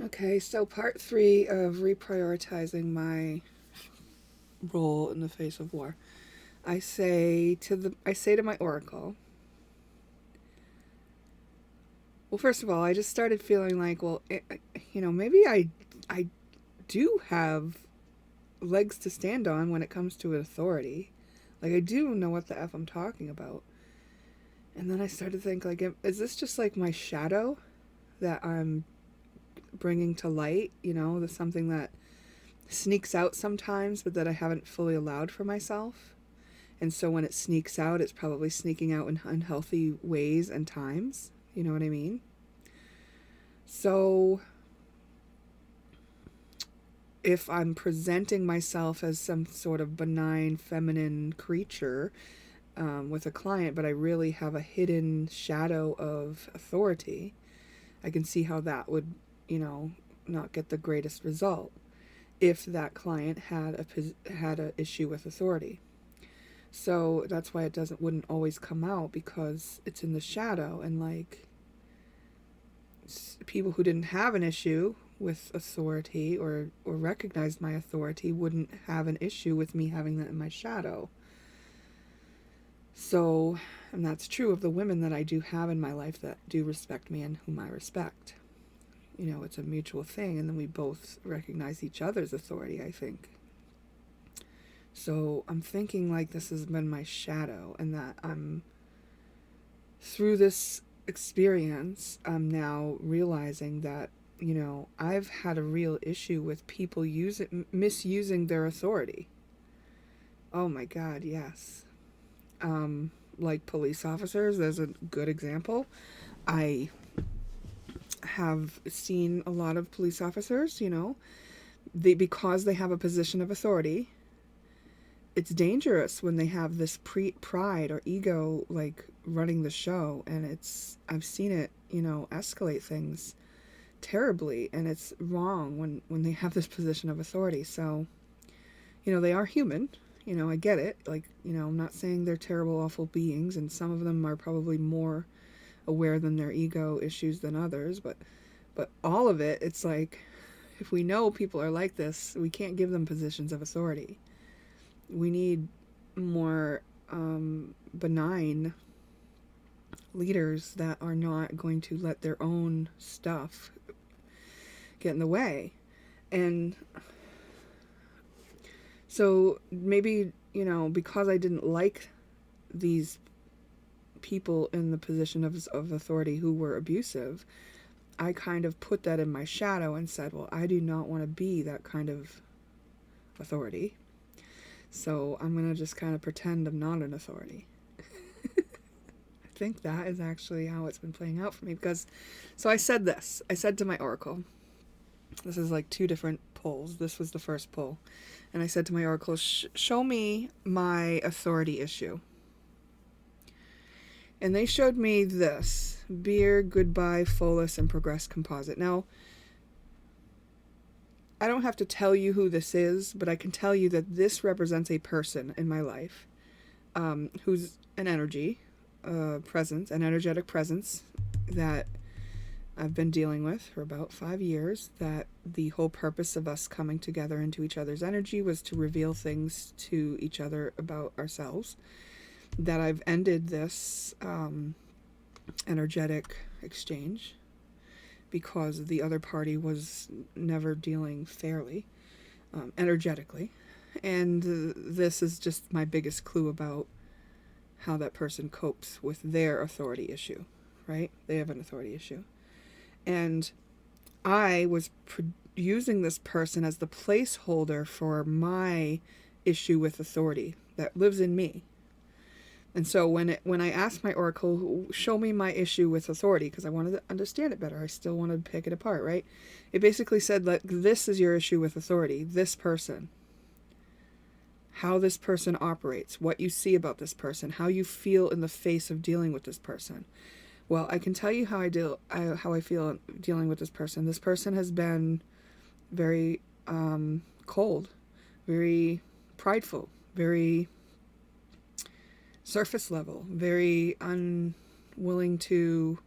Okay, so part 3 of reprioritizing my role in the face of war. I say to my oracle. Well, first of all, I just started feeling like, well, maybe I do have legs to stand on when it comes to authority. Like, I do know what the F I'm talking about. And then I started to think, like, is this just like my shadow that I'm bringing to light? There's something that sneaks out sometimes, but that I haven't fully allowed for myself. And so when it sneaks out, it's probably sneaking out in unhealthy ways and times. You know what I mean? So if I'm presenting myself as some sort of benign feminine creature with a client, but I really have a hidden shadow of authority, I can see how that would, not get the greatest result if that client had a issue with authority. So that's why it wouldn't always come out, because it's in the shadow, and like people who didn't have an issue with authority or recognized my authority wouldn't have an issue with me having that in my shadow. So, and that's true of the women that I do have in my life that do respect me and whom I respect. It's a mutual thing, and then we both recognize each other's authority, I think. So I'm thinking like this has been my shadow, and that through this experience, I'm now realizing that, I've had a real issue with people misusing their authority. Oh my God, yes. Like police officers, there's a good example. I have seen a lot of police officers, because they have a position of authority, it's dangerous when they have this pride or ego like running the show, and I've seen it, escalate things terribly, and it's wrong when they have this position of authority. So, they are human. I get it. Like, I'm not saying they're terrible, awful beings, and some of them are probably more aware than their ego issues than others, but all of it, it's like, if we know people are like this, we can't give them positions of authority. We need more benign leaders that are not going to let their own stuff get in the way. And so maybe, because I didn't like these people in the position of authority who were abusive, I kind of put that in my shadow and said, well, I do not want to be that kind of authority. So I'm going to just kind of pretend I'm not an authority. I think that is actually how it's been playing out for me, because, so I said to my oracle, this is like 2 different pulls. This was the first pull. And I said to my oracle, show me my authority issue. And they showed me this: beer, goodbye, Follis, and progress composite. Now, I don't have to tell you who this is, but I can tell you that this represents a person in my life who's an energy presence, an energetic presence that I've been dealing with for about 5 years, that the whole purpose of us coming together into each other's energy was to reveal things to each other about ourselves, that I've ended this energetic exchange because the other party was never dealing fairly, energetically. And this is just my biggest clue about how that person copes with their authority issue, right? They have an authority issue. And I was using this person as the placeholder for my issue with authority that lives in me. And so when I asked my oracle, show me my issue with authority, because I wanted to understand it better, I still wanted to pick it apart, right? It basically said, like, this is your issue with authority, this person. How this person operates, what you see about this person, how you feel in the face of dealing with this person. Well, I can tell you how I feel dealing with this person. This person has been very cold, very prideful, very surface level, very unwilling to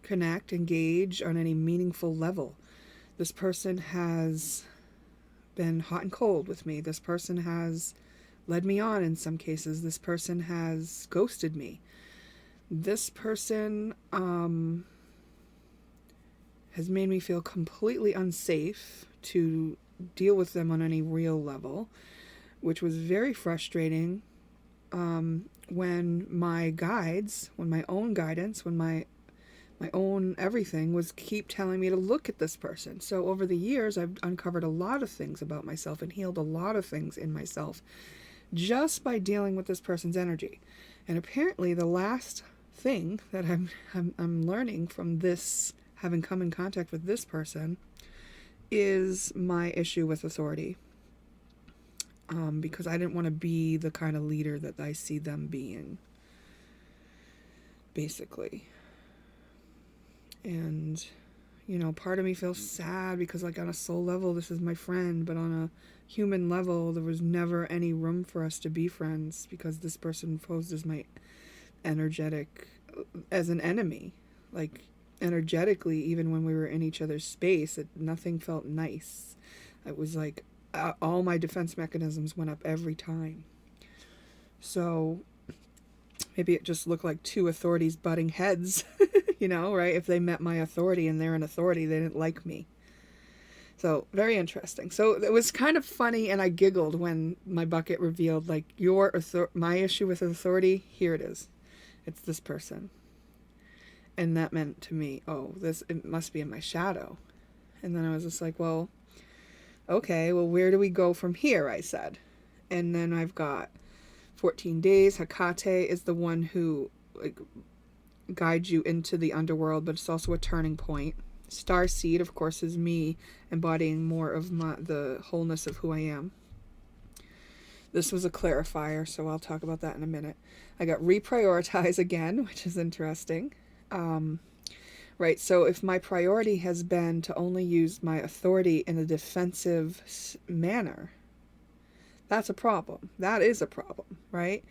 connect, engage on any meaningful level. This person has been hot and cold with me. This person has led me on in some cases. This person has ghosted me. This person has made me feel completely unsafe to deal with them on any real level, which was very frustrating when my guides, when my own guidance, when my own everything was keep telling me to look at this person. So over the years, I've uncovered a lot of things about myself and healed a lot of things in myself just by dealing with this person's energy. And apparently the last thing that I'm learning from this, having come in contact with this person, is my issue with authority. Because I didn't want to be the kind of leader that I see them being, basically. And, part of me feels sad because, like, on a soul level, this is my friend, but on a human level, there was never any room for us to be friends because this person posed as my energetic, as an enemy. Like, energetically, even when we were in each other's space, nothing felt nice. It was like all my defense mechanisms went up every time. So maybe it just looked like two authorities butting heads, right? If they met my authority and they're an authority, they didn't like me. So very interesting. So it was kind of funny, and I giggled when my bucket revealed, like, my issue with authority, here it is. It's this person. And that meant to me, it must be in my shadow. And then I was just like, well, okay, well, where do we go from here, I said. And then I've got 14 days. Hecate is the one who, like, guides you into the underworld, but it's also a turning point. Starseed, of course, is me embodying more of the wholeness of who I am. This was a clarifier, so I'll talk about that in a minute. I got reprioritize again, which is interesting. Right, so if my priority has been to only use my authority in a defensive manner, that's a problem. That is a problem, right?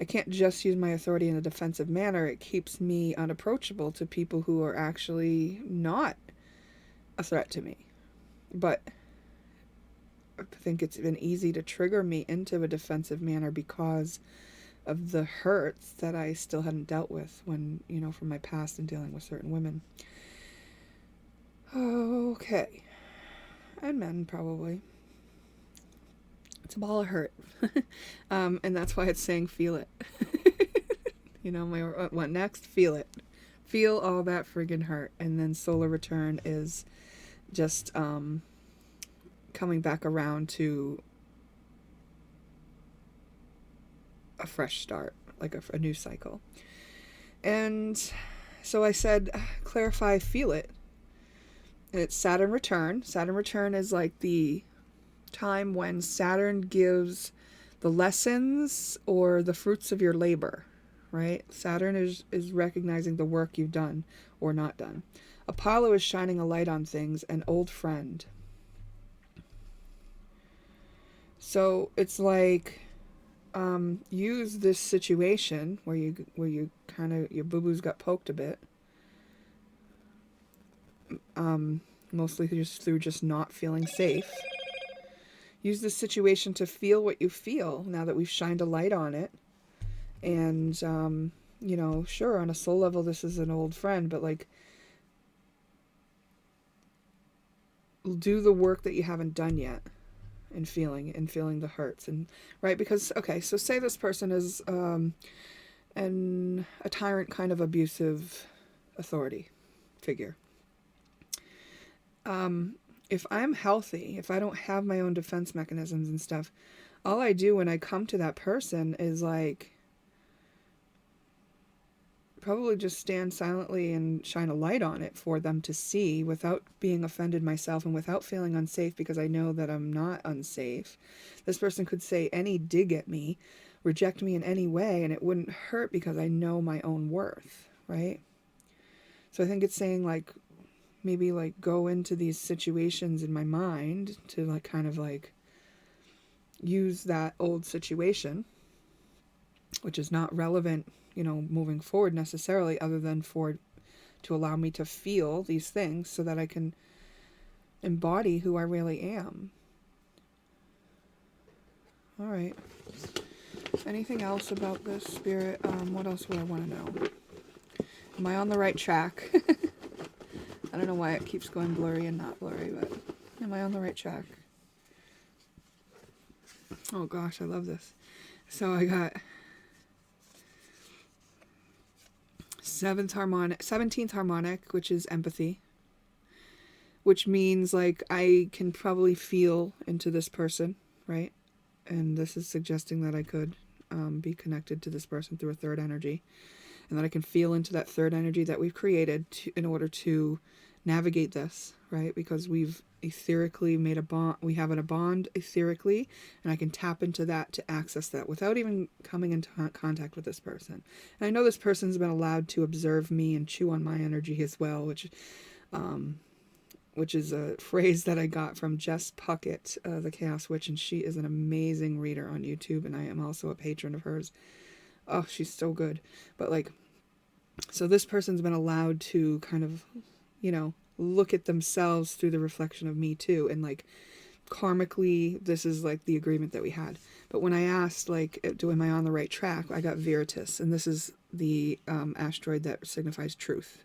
I can't just use my authority in a defensive manner. It keeps me unapproachable to people who are actually not a threat to me. But I think it's been easy to trigger me into a defensive manner because of the hurts that I still hadn't dealt with when, from my past and dealing with certain women. Okay. And men, probably. It's a ball of hurt. And that's why it's saying feel it. What next? Feel it. Feel all that friggin' hurt. And then solar return is just coming back around to a fresh start, like a new cycle. And so I said, clarify, feel it. And it's Saturn return. Saturn return is like the time when Saturn gives the lessons or the fruits of your labor, right? Saturn is recognizing the work you've done or not done. Apollo is shining a light on things, an old friend. So it's like, use this situation where you kind of, your boo-boos got poked a bit. Mostly through just not feeling safe. Use this situation to feel what you feel now that we've shined a light on it. And, sure, on a soul level, this is an old friend, but, like, do the work that you haven't done yet in feeling the hurts. And, right, because, okay, so say this person is a tyrant, kind of abusive authority figure. If I'm healthy, if I don't have my own defense mechanisms and stuff, all I do when I come to that person is, like, probably just stand silently and shine a light on it for them to see without being offended myself and without feeling unsafe, because I know that I'm not unsafe. This person could say any dig at me, reject me in any way, and it wouldn't hurt because I know my own worth, right? So I think it's saying, like, maybe, like, go into these situations in my mind to, like, kind of, like, use that old situation, which is not relevant, moving forward necessarily, other than to allow me to feel these things so that I can embody who I really am. All right. Anything else about this, Spirit? What else would I want to know? Am I on the right track? I don't know why it keeps going blurry and not blurry, but am I on the right track? Oh gosh, I love this. So I got 17th harmonic, which is empathy, which means like I can probably feel into this person, right? And this is suggesting that I could be connected to this person through a third energy, and that I can feel into that third energy that we've created in order to navigate this, right? Because we've etherically made a bond, we have a bond etherically, and I can tap into that to access that without even coming into contact with this person. And I know this person's been allowed to observe me and chew on my energy as well, which is a phrase that I got from Jess Puckett, the Chaos Witch, and she is an amazing reader on YouTube, and I am also a patron of hers. Oh, she's so good. But like, so this person's been allowed to kind of, look at themselves through the reflection of me too, and like karmically, this is like the agreement that we had. But when I asked, like, am I on the right track, I got Veritas, and this is the asteroid that signifies truth.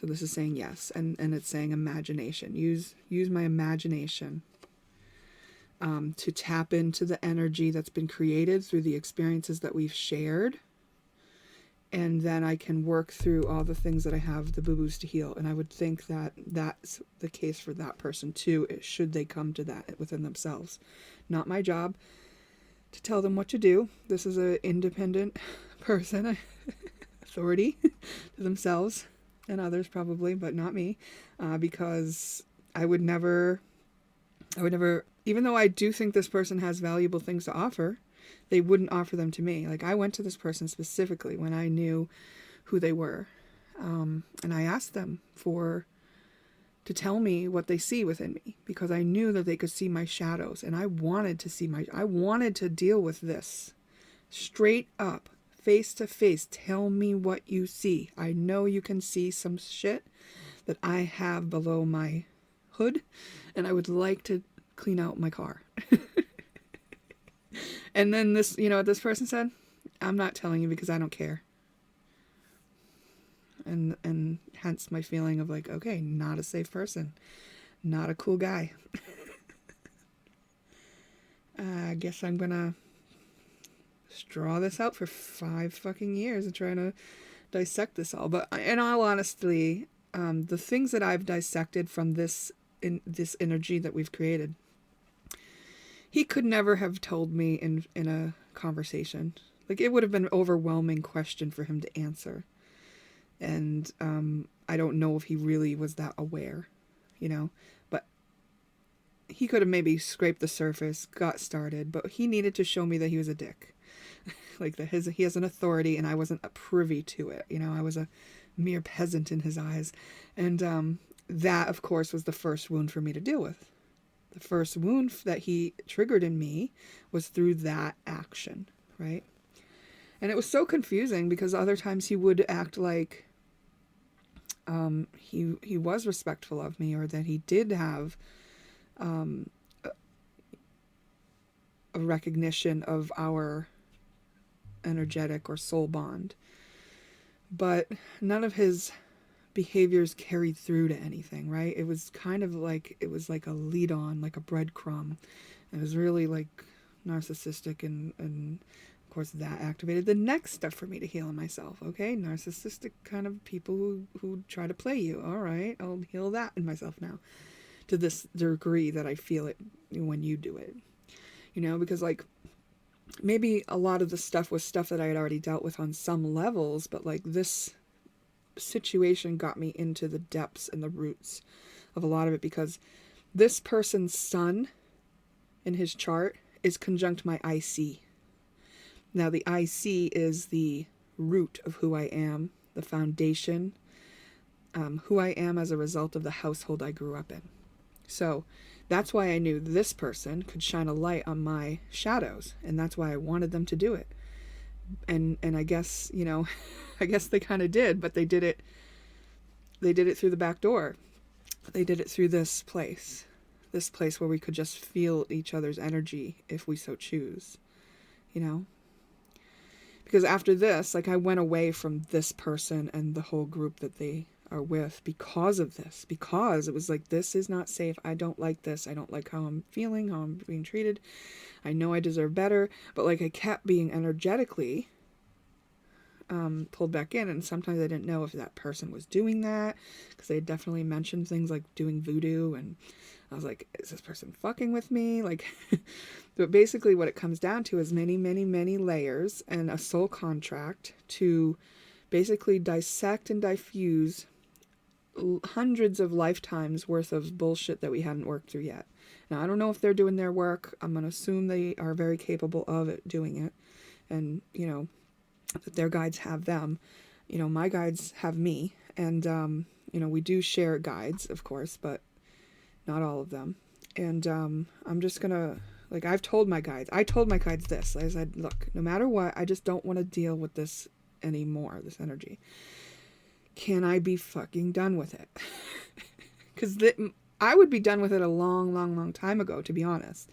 So this is saying yes, and it's saying imagination. Use my imagination to tap into the energy that's been created through the experiences that we've shared. And then I can work through all the things that I have, the boo-boos to heal. And I would think that that's the case for that person too, should they come to that within themselves. Not my job to tell them what to do. This is an independent person, authority to themselves and others probably, but not me, because I would never, even though I do think this person has valuable things to offer, they wouldn't offer them to me. Like, I went to this person specifically when I knew who they were. And I asked them to tell me what they see within me, because I knew that they could see my shadows, and I wanted to deal with this straight up, face to face. Tell me what you see. I know you can see some shit that I have below my hood, and I would like to clean out my car. And then this, what this person said? I'm not telling you because I don't care. And hence my feeling of like, okay, not a safe person. Not a cool guy. I guess I'm gonna draw this out for 5 fucking years and try to dissect this all. But in all honesty, the things that I've dissected from this energy that we've created, he could never have told me in a conversation. Like, it would have been an overwhelming question for him to answer. And I don't know if he really was that aware, But he could have maybe scraped the surface, got started, but he needed to show me that he was a dick. Like, that he has an authority, and I wasn't privy to it. I was a mere peasant in his eyes. And that, of course, was the first wound for me to deal with. The first wound that he triggered in me was through that action, right? And it was so confusing because other times he would act like he was respectful of me, or that he did have a recognition of our energetic or soul bond. But none of his behaviors carried through to anything, right? It was kind of like, it was like a lead on, like a breadcrumb. It was really like narcissistic, and of course that activated the next step for me to heal in myself. Okay, narcissistic kind of people who try to play you. All right, I'll heal that in myself now, to this degree that I feel it when you do it. Because like, maybe a lot of the stuff was stuff that I had already dealt with on some levels, but like this situation got me into the depths and the roots of a lot of it, because this person's sun in his chart is conjunct my IC. Now the IC is the root of who I am, the foundation, who I am as a result of the household I grew up in. So that's why I knew this person could shine a light on my shadows, and that's why I wanted them to do it. And I guess, I guess they kind of did, but they did it through the back door. they did it through this place where we could just feel each other's energy if we so choose, you know? Because after this, like, I went away from this person and the whole group that they are with because of this. Because it was like, this is not safe. I don't like this. I don't like how I'm feeling, how I'm being treated. I know I deserve better. But, like, I kept being energetically pulled back in. And sometimes I didn't know if that person was doing that. Because they definitely mentioned things like doing voodoo. And I was like, is this person fucking with me? Like, but basically what it comes down to is many, many, many layers and a soul contract to basically dissect and diffuse hundreds of lifetimes worth of bullshit that we hadn't worked through yet. Now, I don't know if they're doing their work. I'm going to assume they are very capable of it, doing it. And, you know, that their guides have them. You know, my guides have me. And, you know, we do share guides, of course, but not all of them. And I'm just going to, like, I told my guides this. I said, look, no matter what, I just don't want to deal with this anymore, this energy. Can I be fucking done with it? Because I would be done with it a long, long, long time ago, to be honest.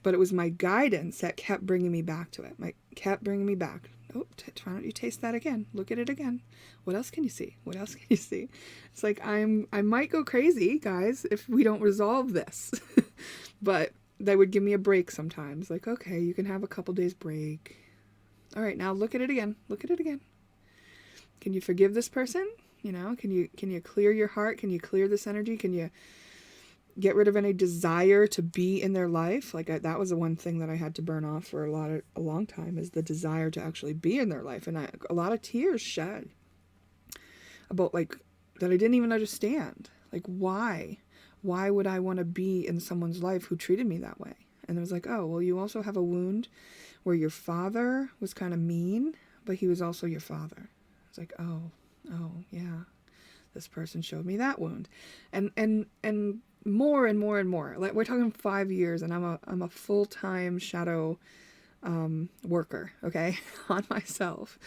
But it was my guidance that kept bringing me back to it. Kept bringing me back. Oh, why don't you taste that again? Look at it again. What else can you see? What else can you see? It's like I might go crazy, guys, if we don't resolve this. But they would give me a break sometimes. Like, okay, you can have a couple days break. All right, now look at it again. Look at it again. Can you forgive this person? You know, can you clear your heart? Can you clear this energy? Can you get rid of any desire to be in their life? Like, that was the one thing that I had to burn off for a long time, is the desire to actually be in their life. And a lot of tears shed about, like, that I didn't even understand. Like, why would I want to be in someone's life who treated me that way? And it was like, oh, well, you also have a wound where your father was kind of mean, but he was also your father. It's like, oh, yeah, this person showed me that wound. And more and more and more. Like, we're talking 5 years, and I'm a full-time shadow worker, okay, on myself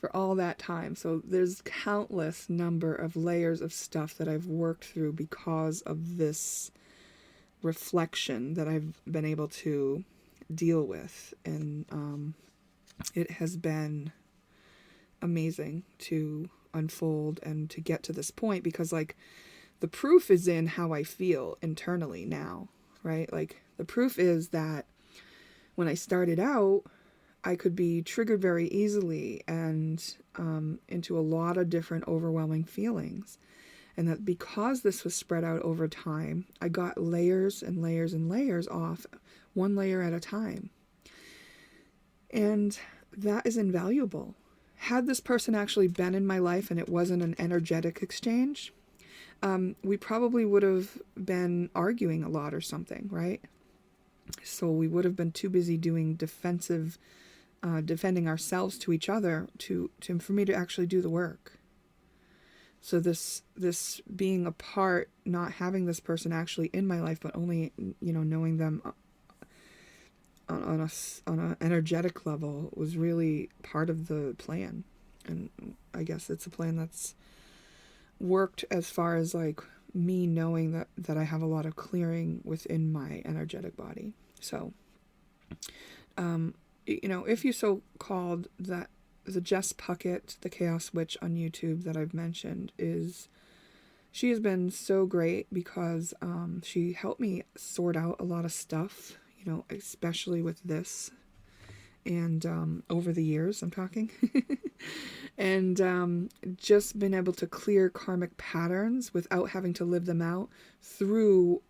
for all that time. So there's countless number of layers of stuff that I've worked through because of this reflection that I've been able to deal with. And it has been amazing to unfold and to get to this point, because, like, the proof is in how I feel internally now, right? Like, the proof is that when I started out, I could be triggered very easily and into a lot of different overwhelming feelings. And that because this was spread out over time, I got layers and layers and layers off, one layer at a time. And that is invaluable. Had this person actually been in my life and it wasn't an energetic exchange, we probably would have been arguing a lot or something, right? So we would have been too busy doing defending ourselves to each other for me to actually do the work. So this being apart, not having this person actually in my life, but only, you know, knowing them on an energetic level was really part of the plan. And I guess it's a plan that's worked as far as, like, me knowing that I have a lot of clearing within my energetic body. So, you know, if you so called, that the Jess Puckett, the Chaos Witch on YouTube that I've mentioned, she has been so great because she helped me sort out a lot of stuff, you know, especially with this. And over the years, I'm talking. And just been able to clear karmic patterns without having to live them out through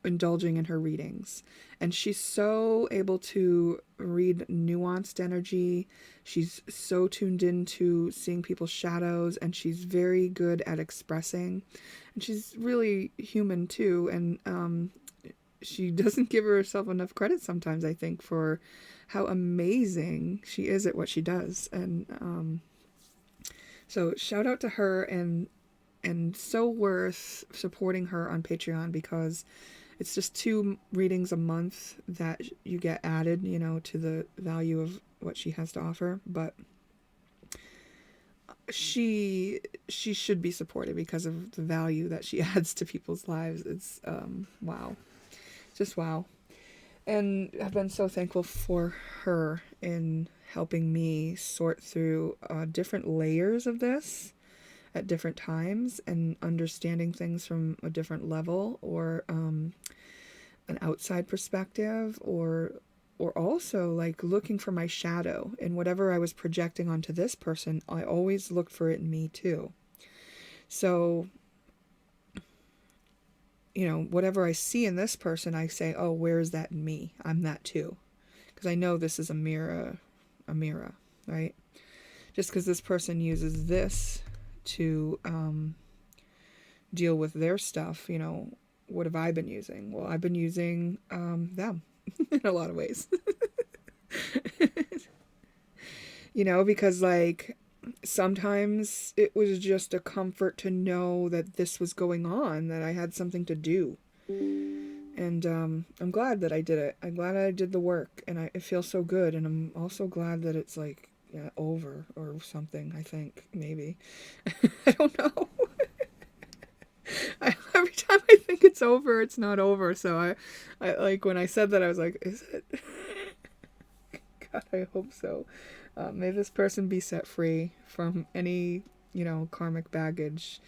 indulging in her readings. And she's so able to read nuanced energy. She's so tuned into seeing people's shadows, and she's very good at expressing. And she's really human too. And she doesn't give herself enough credit sometimes, I think, for how amazing she is at what she does. And so shout out to her, and so worth supporting her on Patreon, because it's just 2 readings a month that you get added, you know, to the value of what she has to offer. But she should be supported because of the value that she adds to people's lives. It's wow. Just wow. And I've been so thankful for her in helping me sort through different layers of this at different times and understanding things from a different level, or an outside perspective, or also like looking for my shadow, and whatever I was projecting onto this person, I always looked for it in me too. So, you know, whatever I see in this person, I say, oh, where is that in me? I'm that too. Because I know this is a mirror, right? Just because this person uses this to deal with their stuff, you know, what have I been using? Well, I've been using them in a lot of ways. You know, because like sometimes it was just a comfort to know that this was going on, that I had something to do. And I'm glad that I did it. I'm glad I did the work, and it feels so good. And I'm also glad that it's like, yeah, over or something, I think, maybe. I don't know. Every time I think it's over, it's not over. So I like when I said that, I was like, is it? God, I hope so. May this person be set free from any, you know, karmic baggage.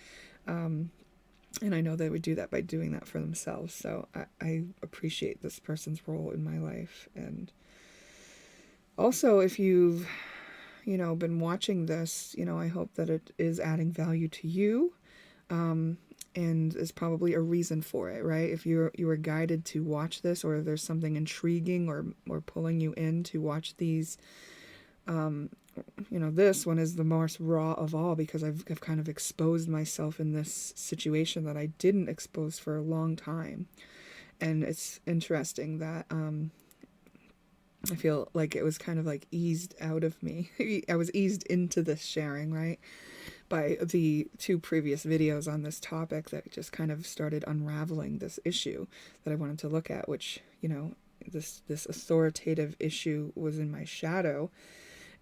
And I know they would do that by doing that for themselves. So I appreciate this person's role in my life. And also, if you've, you know, been watching this, you know, I hope that it is adding value to you. And is probably a reason for it, right? If you were guided to watch this, or if there's something intriguing or pulling you in to watch these, you know, this one is the most raw of all, because I've kind of exposed myself in this situation that I didn't expose for a long time. And it's interesting that I feel like it was kind of like eased out of me. I was eased into this sharing, right? By the 2 previous videos on this topic that just kind of started unraveling this issue that I wanted to look at, which, you know, this authoritative issue was in my shadow,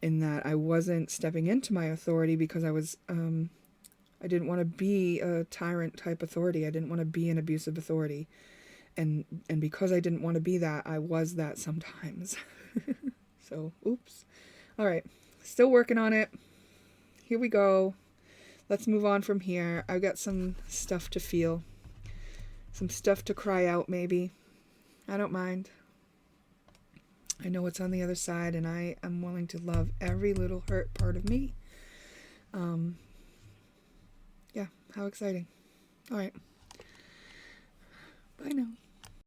in that I wasn't stepping into my authority because I was, I didn't want to be a tyrant type authority. I didn't want to be an abusive authority. And because I didn't want to be that, I was that sometimes. So, oops. All right. Still working on it. Here we go. Let's move on from here. I've got some stuff to feel. Some stuff to cry out, maybe. I don't mind. I know what's on the other side, and I am willing to love every little hurt part of me. Yeah, how exciting. All right. Bye now.